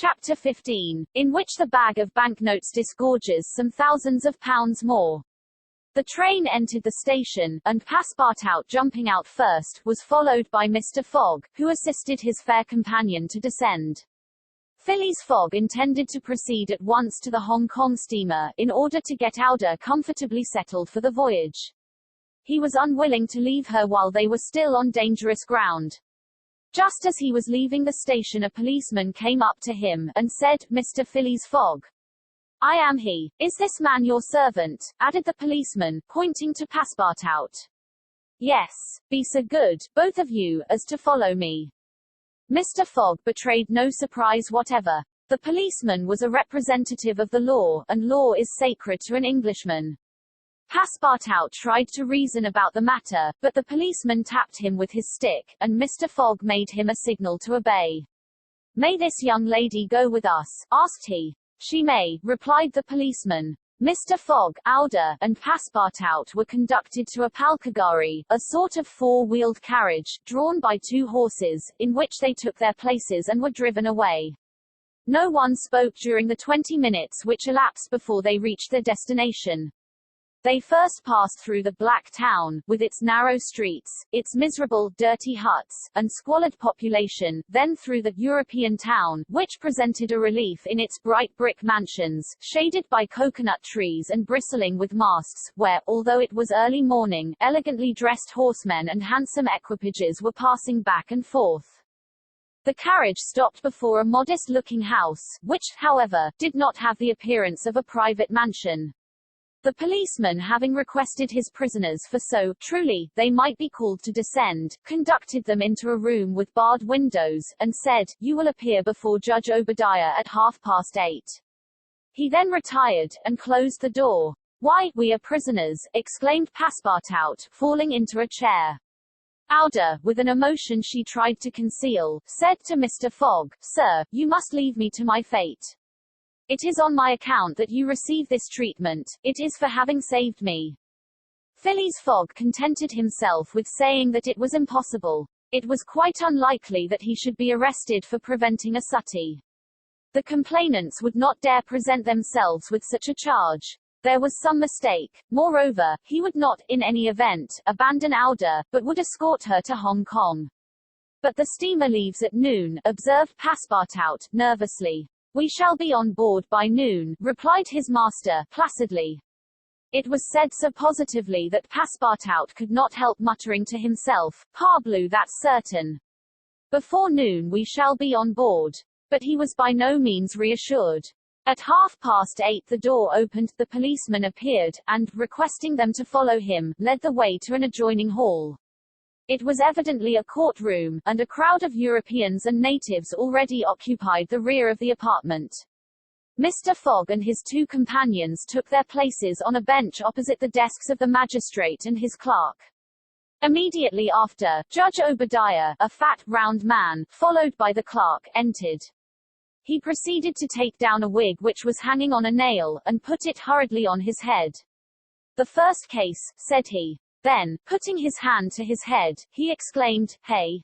Chapter 15, in which the bag of banknotes disgorges some thousands of pounds more. The train entered the station, and Passepartout, jumping out first, was followed by Mr. Fogg, who assisted his fair companion to descend. Phileas Fogg intended to proceed at once to the Hong Kong steamer, in order to get Aouda comfortably settled for the voyage. He was unwilling to leave her while they were still on dangerous ground. Just as he was leaving the station, a policeman came up to him, and said, "Mr. Phileas Fogg." "I am he. Is this man your servant?" added the policeman, pointing to Passepartout. "Yes. Be so good, both of you, as to follow me." Mr. Fogg betrayed no surprise whatever. The policeman was a representative of the law, and law is sacred to an Englishman. Passepartout tried to reason about the matter, but the policeman tapped him with his stick, and Mr. Fogg made him a signal to obey. "May this young lady go with us?" asked he. "She may," replied the policeman. Mr. Fogg, Aouda, and Passepartout were conducted to a palkagari, a sort of four-wheeled carriage, drawn by two horses, in which they took their places and were driven away. No one spoke during the 20 minutes which elapsed before they reached their destination. They first passed through the Black Town, with its narrow streets, its miserable, dirty huts, and squalid population, then through the European town, which presented a relief in its bright brick mansions, shaded by coconut trees and bristling with masts, where, although it was early morning, elegantly dressed horsemen and handsome equipages were passing back and forth. The carriage stopped before a modest-looking house, which, however, did not have the appearance of a private mansion. The policeman, having requested his prisoners for so, truly, they might be called to descend, conducted them into a room with barred windows, and said, "You will appear before Judge Obadiah at 8:30. He then retired, and closed the door. "Why, we are prisoners," exclaimed Passepartout, falling into a chair. Aouda, with an emotion she tried to conceal, said to Mr. Fogg, "Sir, you must leave me to my fate. It is on my account that you receive this treatment, it is for having saved me." Phileas Fogg contented himself with saying that it was impossible. It was quite unlikely that he should be arrested for preventing a suttee. The complainants would not dare present themselves with such a charge. There was some mistake. Moreover, he would not, in any event, abandon Aouda, but would escort her to Hong Kong. "But the steamer leaves at noon," observed Passepartout, nervously. "We shall be on board by noon," replied his master, placidly. It was said so positively that Passepartout could not help muttering to himself, "Parbleu, that's certain. Before noon we shall be on board." But he was by no means reassured. At 8:30 the door opened, the policeman appeared, and, requesting them to follow him, led the way to an adjoining hall. It was evidently a courtroom, and a crowd of Europeans and natives already occupied the rear of the apartment. Mr. Fogg and his two companions took their places on a bench opposite the desks of the magistrate and his clerk. Immediately after, Judge Obadiah, a fat, round man, followed by the clerk, entered. He proceeded to take down a wig which was hanging on a nail, and put it hurriedly on his head. "The first case," said he. Then, putting his hand to his head, he exclaimed, "Hey!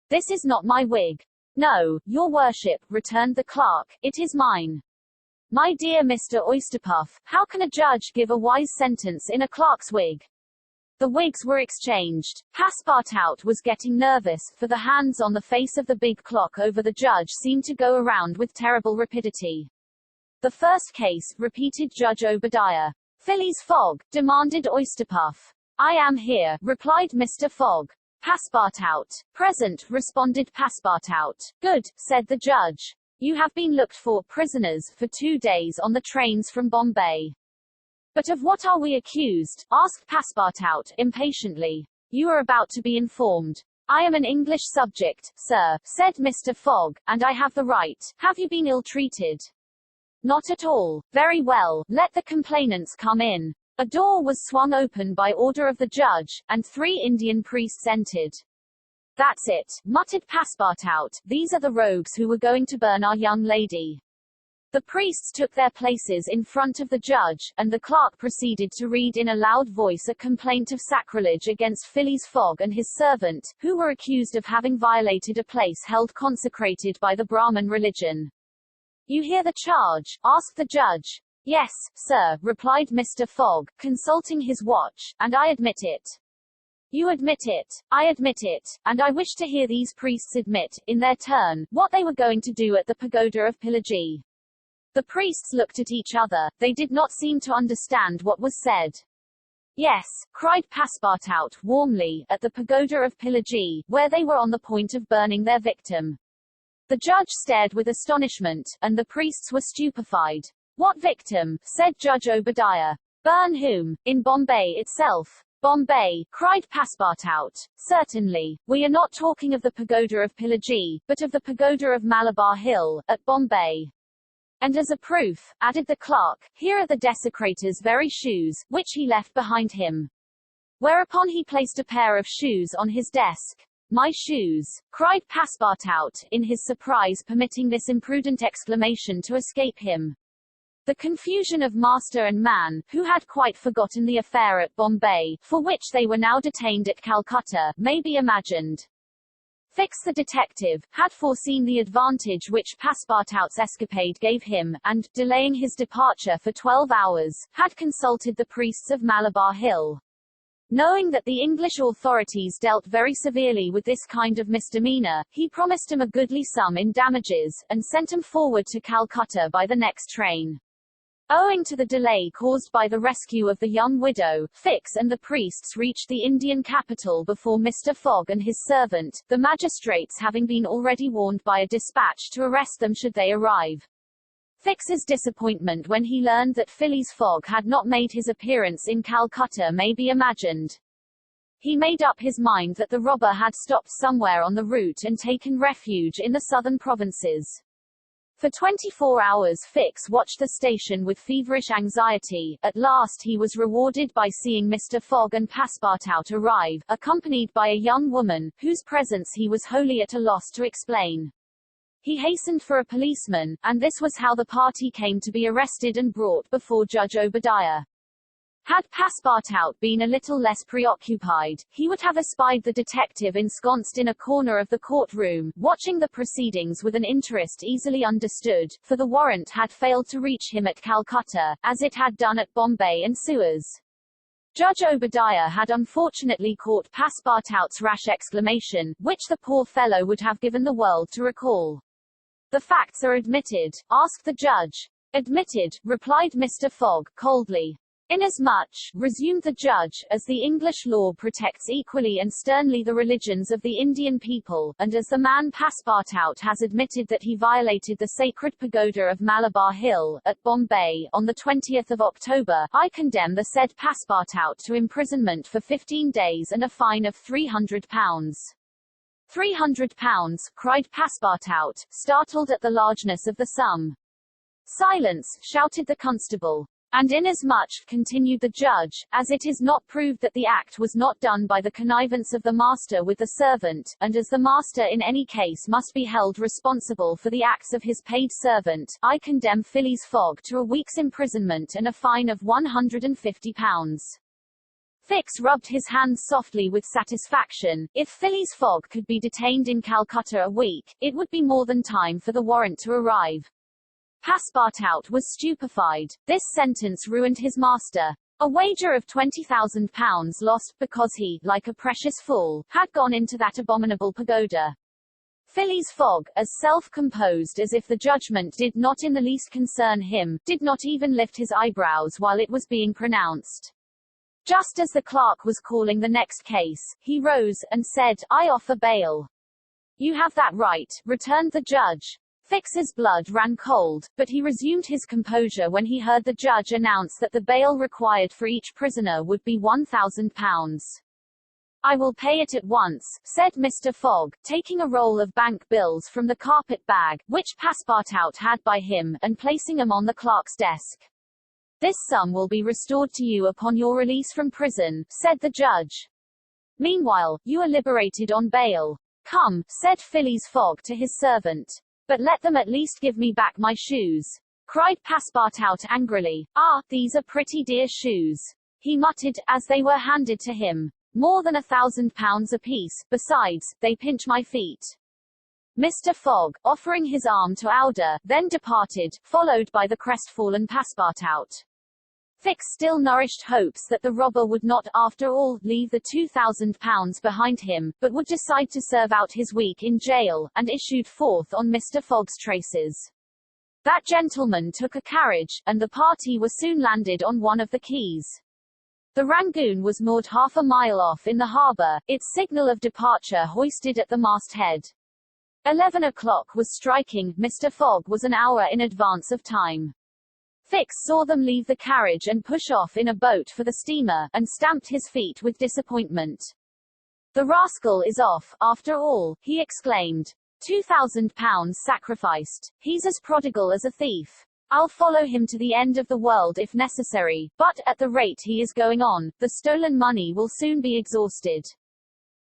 This is not my wig." "No, your worship," returned the clerk, "it is mine." "My dear Mr. Oysterpuff, how can a judge give a wise sentence in a clerk's wig?" The wigs were exchanged. Passepartout was getting nervous, for the hands on the face of the big clock over the judge seemed to go around with terrible rapidity. "The first case," repeated Judge Obadiah. "Phileas Fogg?" demanded Oysterpuff. "I am here," replied Mr. Fogg. "Passepartout?" "Present," responded Passepartout. "Good," said the judge. "You have been looked for, prisoners, for 2 days on the trains from Bombay." "But of what are we accused?" asked Passepartout, impatiently. "You are about to be informed." "I am an English subject, sir," said Mr. Fogg, "and I have the right. Have you been ill-treated?" "Not at all." "Very well, let the complainants come in." A door was swung open by order of the judge, and 3 Indian priests entered. "That's it," muttered Passepartout, "these are the rogues who were going to burn our young lady." The priests took their places in front of the judge, and the clerk proceeded to read in a loud voice a complaint of sacrilege against Phileas Fogg and his servant, who were accused of having violated a place held consecrated by the Brahmin religion. You hear the charge? Asked the judge. Yes, sir, replied Mr. Fogg, consulting his watch, and I admit it. You admit it, I admit it, and I wish to hear these priests admit, in their turn, what they were going to do at the pagoda of Pillaji. The priests looked at each other, they did not seem to understand what was said. Yes, cried Passepartout, warmly, at the pagoda of Pillaji, where they were on the point of burning their victim. The judge stared with astonishment, and the priests were stupefied. What victim? Said Judge Obadiah. Burn whom? In Bombay itself. Bombay, cried Passepartout. Certainly. We are not talking of the pagoda of Pillaji, but of the pagoda of Malabar Hill, at Bombay. And as a proof, added the clerk, here are the desecrator's very shoes, which he left behind him. Whereupon he placed a pair of shoes on his desk. My shoes, cried Passepartout, in his surprise permitting this imprudent exclamation to escape him. The confusion of master and man, who had quite forgotten the affair at Bombay, for which they were now detained at Calcutta, may be imagined. Fix the detective had foreseen the advantage which Passepartout's escapade gave him, and, delaying his departure for 12 hours, had consulted the priests of Malabar Hill. Knowing that the English authorities dealt very severely with this kind of misdemeanor, he promised him a goodly sum in damages, and sent him forward to Calcutta by the next train. Owing to the delay caused by the rescue of the young widow, Fix and the priests reached the Indian capital before Mr. Fogg and his servant, the magistrates having been already warned by a dispatch to arrest them should they arrive. Fix's disappointment when he learned that Phileas Fogg had not made his appearance in Calcutta may be imagined. He made up his mind that the robber had stopped somewhere on the route and taken refuge in the southern provinces. For 24 hours Fix watched the station with feverish anxiety. At last he was rewarded by seeing Mr. Fogg and Passepartout arrive, accompanied by a young woman, whose presence he was wholly at a loss to explain. He hastened for a policeman, and this was how the party came to be arrested and brought before Judge Obadiah. Had Passepartout been a little less preoccupied, he would have espied the detective ensconced in a corner of the courtroom, watching the proceedings with an interest easily understood, for the warrant had failed to reach him at Calcutta, as it had done at Bombay and Suez. Judge Obadiah had unfortunately caught Passepartout's rash exclamation, which the poor fellow would have given the world to recall. The facts are admitted, asked the judge. Admitted, replied Mr. Fogg, coldly. Inasmuch, resumed the judge, as the English law protects equally and sternly the religions of the Indian people, and as the man Passepartout has admitted that he violated the sacred pagoda of Malabar Hill, at Bombay, on the 20th of October, I condemn the said Passepartout to imprisonment for 15 days and a fine of £300. £300, cried Passepartout, startled at the largeness of the sum. Silence, shouted the constable. And inasmuch, continued the judge, as it is not proved that the act was not done by the connivance of the master with the servant, and as the master in any case must be held responsible for the acts of his paid servant, I condemn Phileas Fogg to a week's imprisonment and a fine of £150. Fix rubbed his hands softly with satisfaction. If Phileas Fogg could be detained in Calcutta a week, it would be more than time for the warrant to arrive. Passepartout was stupefied. This sentence ruined his master. A wager of £20,000 lost, because he, like a precious fool, had gone into that abominable pagoda. Phileas Fogg, as self-composed as if the judgment did not in the least concern him, did not even lift his eyebrows while it was being pronounced. Just as the clerk was calling the next case, he rose, and said, I offer bail. You have that right, returned the judge. Fix's blood ran cold, but he resumed his composure when he heard the judge announce that the bail required for each prisoner would be £1,000. I will pay it at once, said Mr. Fogg, taking a roll of bank bills from the carpet bag, which Passepartout had by him, and placing them on the clerk's desk. This sum will be restored to you upon your release from prison, said the judge. Meanwhile, you are liberated on bail. Come, said Phileas Fogg to his servant. But let them at least give me back my shoes, cried Passepartout angrily. Ah, these are pretty dear shoes, he muttered, as they were handed to him. More than £1,000 apiece, besides, they pinch my feet. Mr. Fogg, offering his arm to Aouda, then departed, followed by the crestfallen Passepartout. Fix still nourished hopes that the robber would not, after all, leave the £2,000 behind him, but would decide to serve out his week in jail, and issued forth on Mr. Fogg's traces. That gentleman took a carriage, and the party were soon landed on one of the quays. The Rangoon was moored half a mile off in the harbour, its signal of departure hoisted at the masthead. 11 o'clock was striking. Mr. Fogg was an hour in advance of time. Fix saw them leave the carriage and push off in a boat for the steamer, and stamped his feet with disappointment. The rascal is off, after all, he exclaimed. £2,000 sacrificed. He's as prodigal as a thief. I'll follow him to the end of the world if necessary, but, at the rate he is going on, the stolen money will soon be exhausted.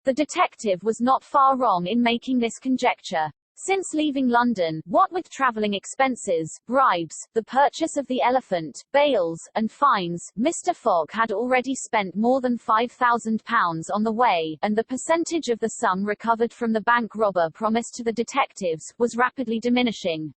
The detective was not far wrong in making this conjecture. Since leaving London, what with travelling expenses, bribes, the purchase of the elephant, bails, and fines, Mr. Fogg had already spent more than £5,000 on the way, and the percentage of the sum recovered from the bank robber promised to the detectives was rapidly diminishing.